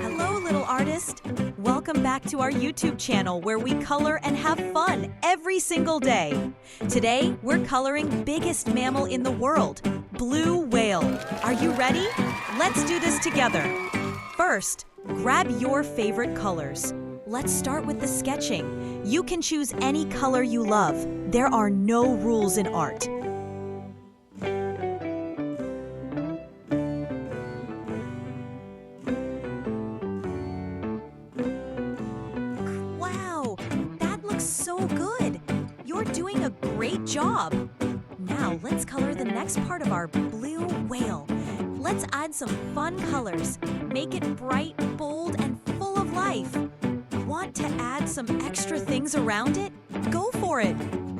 Hello, little artist. Welcome back to our YouTube channel where we color and have fun every single day. Today, we're coloring biggest mammal in the world, blue whale. Are you ready? Let's do this together. First, grab your favorite colors. Let's start with the sketching. You can choose any color you love. There are no rules in art. Wow, that looks so good. You're doing a great job. Now let's color the next part of our blue whale. Let's add some fun colors. Make it bright, bold, and full of life. Want to add some extra things around it? Go for it.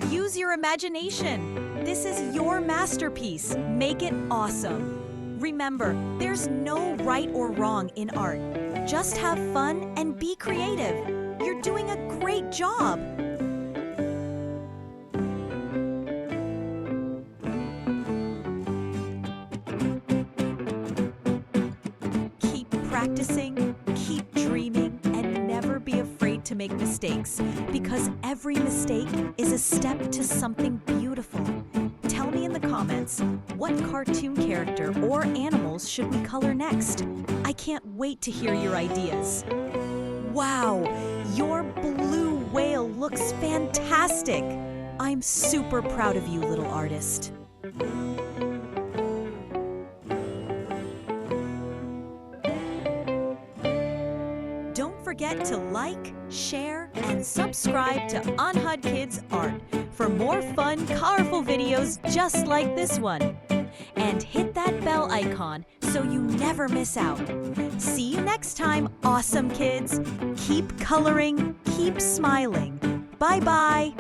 Use your imagination. This is your masterpiece. Make it awesome. Remember, there's no right or wrong in art. Just have fun and be creative. You're doing a great job. Keep practicing, keep dreaming, and never be afraid to make mistakes, because every mistake is a step to something beautiful. Tell me in the comments, what cartoon character or animals should we color next? I can't wait to hear your ideas. Wow, your blue whale looks fantastic. I'm super proud of you, little artist. Don't forget to like, share, and subscribe to ANHAD Kids Art for more fun, colorful videos just like this one. And hit that bell icon so you never miss out. See you next time, awesome kids. Keep coloring, keep smiling. Bye-bye.